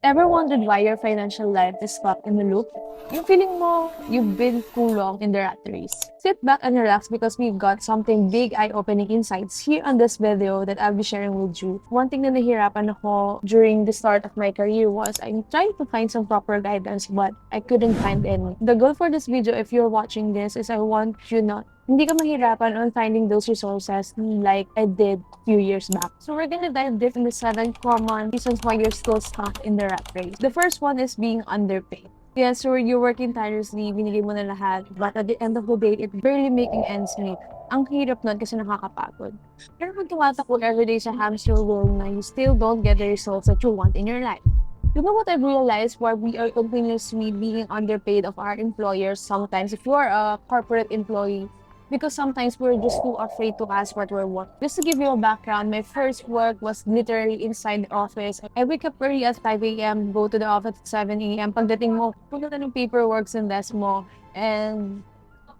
Ever wondered why your financial life is stuck in a loop? Yung feeling mo, you've been too long in the rat race. Sit back and relax because we've got something big eye-opening insights here on this video that I'll be sharing with you. One thing na nahirapan ako during the start of my career was I'm trying to find some proper guidance but I couldn't find any. The goal for this video, if you're watching this, is I want you not hindi ka mahirapan on finding those resources like I did a few years back. So we're gonna dive deep into 7 common reasons why you're still stuck in the rat race. The first one is being underpaid. Yes, so you're working tirelessly, binigay mo na lahat, but at the end of the day, it's barely making ends meet. Ang hirap nun kasi nakakapagod. Pero pag tumatakbo everyday sa hamster wheel na you still don't get the results that you want in your life. You know what I've realized why we are continuously being underpaid of our employers sometimes if you are a corporate employee? Because sometimes we're just too afraid to ask what we're worth. Just to give you a background, my first work was literally inside the office. I wake up early at 5 a.m., go to the office at 7 a.m. Pagdating mo, punta ng paperwork sa desk mo, and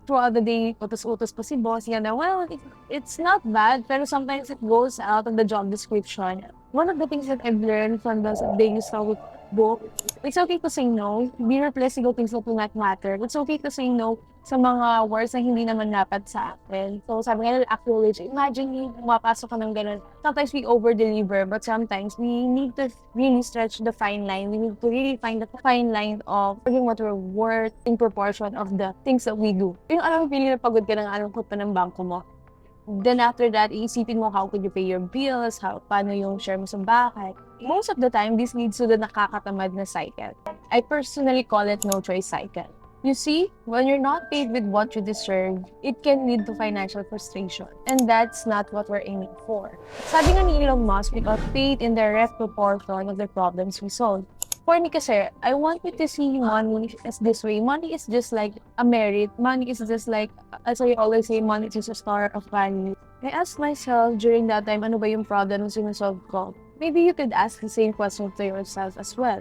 throughout the day, utos-utos pa si boss. Yan na, well, it's not bad, pero sometimes it goes out on the job description. One of the things that I've learned from those days of book, it's okay to say no. Be replacing things that do not matter. It's okay to say no sa mga words na hindi naman dapat sa atin. So, sabi nga, acknowledge. Imagine yung pumapasok ka ng ganun. Sometimes we over-deliver, but sometimes we need to really stretch the fine line. We need to really find the fine line of what we're worth in proportion of the things that we do. Yung alam mo, feeling na pagod ka ng alam ko pa ng bangko mo. Then after that, iisipin mo how could you pay your bills, paano yung share mo sa bahay. Most of the time, this leads to the nakakatamad na cycle. I personally call it no choice cycle. You see, when you're not paid with what you deserve, it can lead to financial frustration. And that's not what we're aiming for. Sabi nga ni Elon Musk, we are paid in direct proportion of the problems we solve. For me kasi, I want you to see money as this way. Money is just like a merit. Money is just like, as I always say, money is just a star of value. I asked myself during that time, ano ba yung problem na sinusolve ko? Maybe you could ask the same question to yourself as well.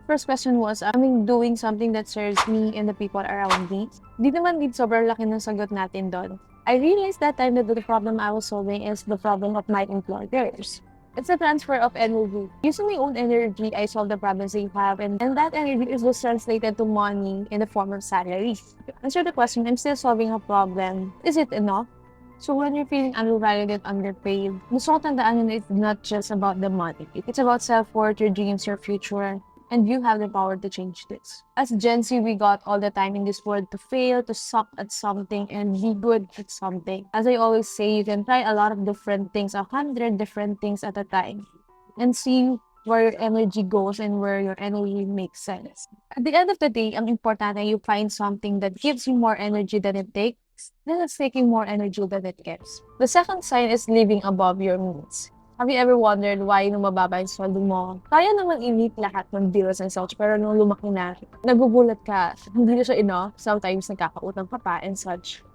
First question was, am I doing something that serves me and the people around me? Di naman sobrang laki ng sagot natin doon. I realized that time that the problem I was solving is the problem of my employers. It's a transfer of energy. Using my own energy, I solve the problems they have, and that energy is just translated to money in the form of salary. To answer the question, I'm still solving a problem. Is it enough? So when you're feeling undervalued, underpaid, gusto ko tandaan na it's not just about the money. It's about self-worth, your dreams, your future. And you have the power to change this. As Gen Z, we got all the time in this world to fail, to suck at something, and be good at something. As I always say, you can try a lot of different things, 100 different things at a time, and see where your energy goes and where your energy makes sense. At the end of the day, ang importante you find something that gives you more energy than it takes, then it's taking more energy than it gives. The second sign is living above your means. Have you ever wondered why nung mababa yung sweldo mo, kaya naman i-meet lahat ng bills and such, pero nung lumaki na, nagugulat ka, hindi na siya enough, sometimes nagkakautang pa pa and such.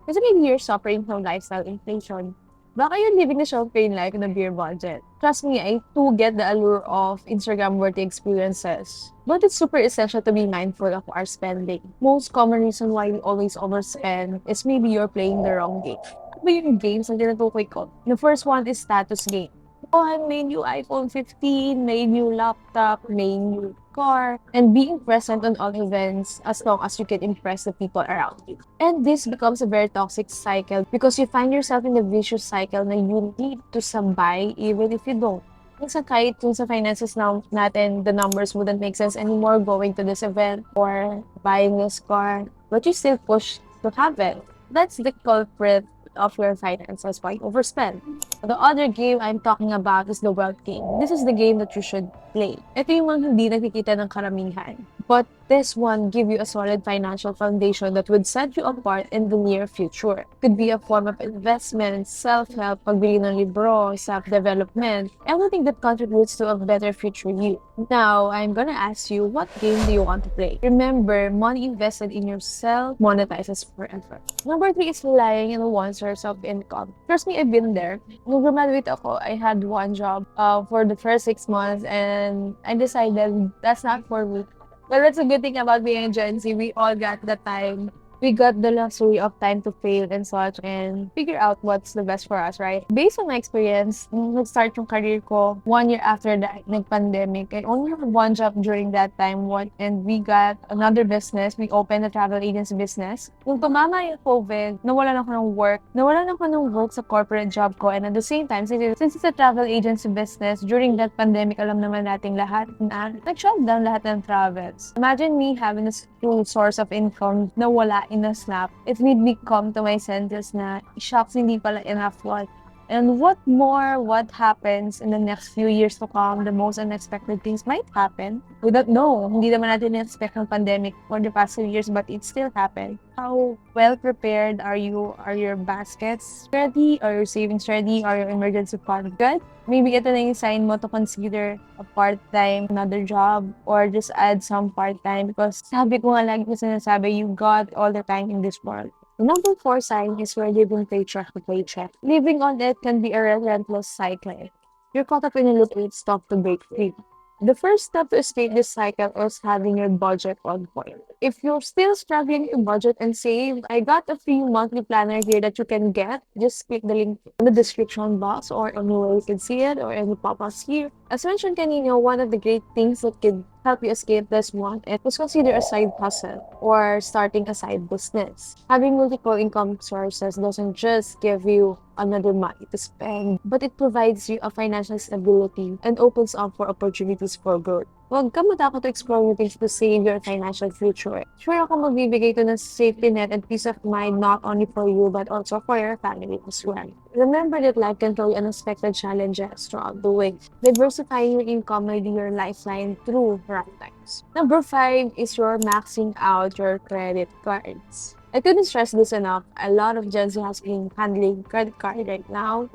Kasi maybe you're suffering from lifestyle inflation. Baka you're living the champagne life in a beer budget. Trust me, I too get the allure of Instagram-worthy experiences. But it's super essential to be mindful of our spending. Most common reason why we always overspend is maybe you're playing the wrong game. Ano ba yung games na tinutukoy ko? The first one is status game. Oh, may new iPhone 15, may new laptop, may new car, and being present on all events as long as you can impress the people around you. And this becomes a very toxic cycle because you find yourself in a vicious cycle na you need to sabay even if you don't. Minsan kahit kung sa finances natin, the numbers wouldn't make sense anymore going to this event or buying this car, but you still push to have it. That's the culprit of your finances why you overspend. The other game I'm talking about is the wealth game. This is the game that you should play. Ito yung mga hindi nakikita ng karamihan. But this one give you a solid financial foundation that would set you apart in the near future. Could be a form of investment, self-help, pagbili ng libro, self-development, everything that contributes to a better future you. Now, I'm gonna ask you, what game do you want to play? Remember, money invested in yourself monetizes forever. Number 3 is relying on one source of income. Trust me, I've been there. Nung graduate ako, I had one job for the first 6 months and I decided that's not for me. Well, that's a good thing about being a Gen Z. We all got the time We got the luxury of time to fail and such and figure out what's the best for us, right? Based on my experience, nung nag-start yung career ko, 1 year after the nag-pandemic, I only had one job during that time, and we got another business. We opened a travel agency business. Nung tumama yung COVID, nawalan ako ng work sa corporate job ko, and at the same time, since it's a travel agency business, during that pandemic, alam naman nating lahat na nag-shutdown lahat ng travels. Imagine me having a true source of income na wala in a snap. It made me come to my senses na shocks hindi pala enough what. And what happens in the next few years to come, the most unexpected things might happen. We don't know. Hindi naman natin na-expect ng pandemic for the past few years, but it still happened. How well prepared are you? Are your baskets ready? Are your savings ready? Are your emergency fund good? Maybe ito na yung sign mo to consider a part-time, another job, or just add some part-time because sabi ko nga lagi ko sinasabi, you got all the time in this world. The number 4 sign is we're living paycheck to paycheck. Living on it can be a relentless cycle. You're caught up in a loop and it's tough to break free. The first step to escape this cycle is having your budget on point. If you're still struggling to budget and save, I got a free monthly planner here that you can get. Just click the link in the description box or anywhere you can see it or any pop-ups here. As mentioned kanina, one of the great things that can help you escape this one is consider a side hustle or starting a side business. Having multiple income sources doesn't just give you another money to spend, but it provides you a financial stability and opens up for opportunities for growth. Huwag ka matakot to explore new things to save your financial future. Sure ako magbibigay to ng safety net and peace of mind not only for you but also for your family as well. Remember that life can throw you unexpected challenges throughout the way. Diversifying your income may be your lifeline through rough times. Number 5 is your maxing out your credit cards. I couldn't stress this enough. A lot of Gen Z has been handling credit card right now,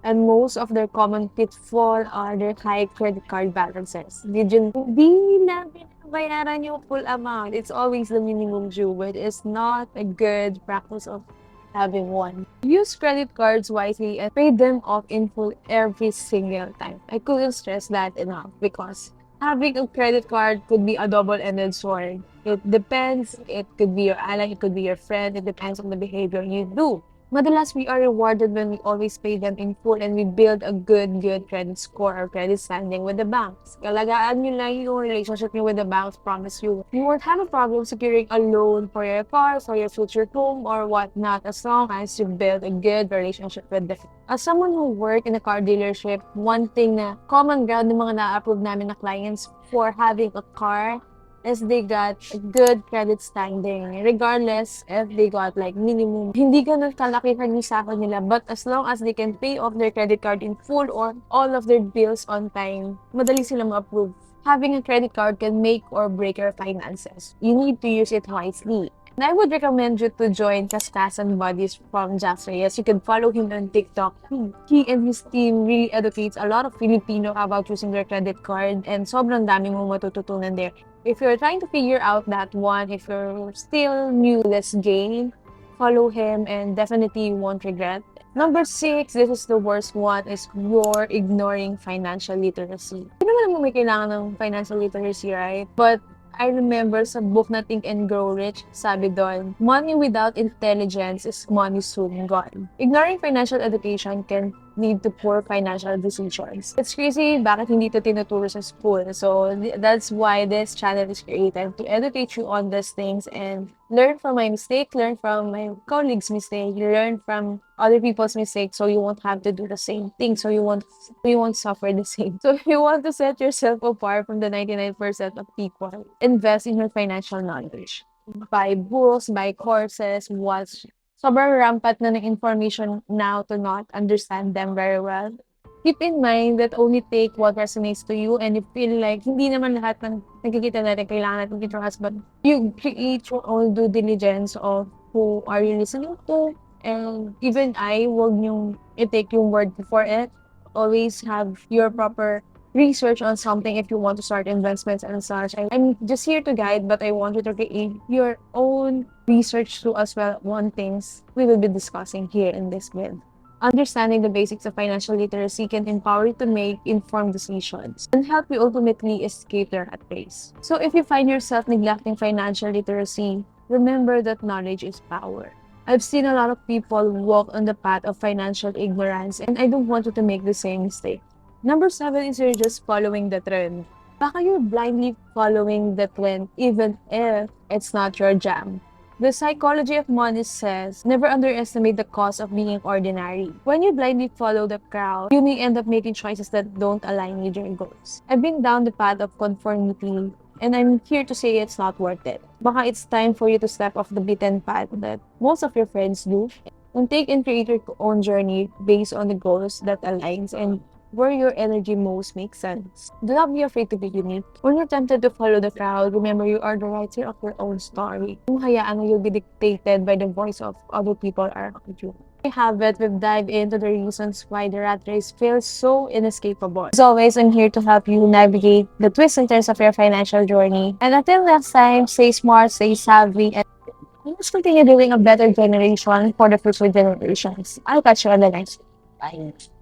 and most of their common pitfall are their high credit card balances. Hindi na binabayaran yung full amount. It's always the minimum due, but it's not a good practice of having one. Use credit cards wisely and pay them off in full every single time. I couldn't stress that enough because having a credit card could be a double-ended sword. It depends. It could be your ally, it could be your friend. It depends on the behavior you do. Madalas, we are rewarded when we always pay them in full and we build a good credit score or credit standing with the banks. Kalagaan nyo lang yung relationship nyo with the banks, promise you. You won't have a problem securing a loan for your car, for your future home, or whatnot as long as you build a good relationship with them. As someone who worked in a car dealership, one thing na common ground ng mga na-approve namin na clients for having a car is they got a good credit standing. Regardless if they got like minimum, hindi ganun kalaki yung sako nila, but as long as they can pay off their credit card in full or all of their bills on time, madali sila ma-approve. Having a credit card can make or break your finances. You need to use it wisely. And I would recommend you to join Kaskasan Buddies from Jax Reyes. You can follow him on TikTok. He and his team really educates a lot of Filipino about using their credit card and sobrang dami mong matututunan there. If you're trying to figure out that one, if you're still new to this game, follow him and definitely you won't regret. Number 6, this is the worst one, is you're ignoring financial literacy. Hindi naman may kailangan ng financial literacy, right? But I remember sa book na Think and Grow Rich, sabi doon, money without intelligence is money soon gone. Ignoring financial education can lead to poor financial decisions. It's crazy bakit hindi ito tinuturo sa school. So that's why this channel is created, to educate you on these things and learn from my mistake, learn from my colleagues' mistake, learn from other people's mistakes so you won't have to do the same thing, so you won't suffer the same. So if you want to set yourself apart from the 99% of people, invest in your financial knowledge. Buy books, buy courses, watch. Sobrang rampant na ng information now to not understand them very well. Keep in mind that only take what resonates to you, and you feel like hindi naman lahat ng nakikita natin kailangan natin i-trust, but you create your own due diligence of who are you listening to, and even huwag niyong i-take yung word before it. Always have your proper research on something if you want to start investments and such. I'm just here to guide, but I want you to create your own research too as well on things we will be discussing here in this vid. Understanding the basics of financial literacy can empower you to make informed decisions and help you ultimately escape the rat race. So if you find yourself neglecting financial literacy, remember that knowledge is power. I've seen a lot of people walk on the path of financial ignorance, and I don't want you to make the same mistake. Number seven is you're just following the trend. Baka you're blindly following the trend even if it's not your jam. The psychology of money says never underestimate the cost of being ordinary. When you blindly follow the crowd, you may end up making choices that don't align with your goals. I've been down the path of conformity, and I'm here to say it's not worth it. Baka it's time for you to step off the beaten path that most of your friends do and take and create your own journey based on the goals that aligns and where your energy most makes sense. Do not be afraid to be unique. When you're tempted to follow the crowd, remember you are the writer of your own story. Kung hayaan na you'll be dictated by the voice of other people around you. We have it, we've dived into the reasons why the rat race feels so inescapable. As always, I'm here to help you navigate the twists and turns of your financial journey. And until next time, stay smart, stay savvy, and let's continue building a better generation for the future generations. I'll catch you on the next one. Bye.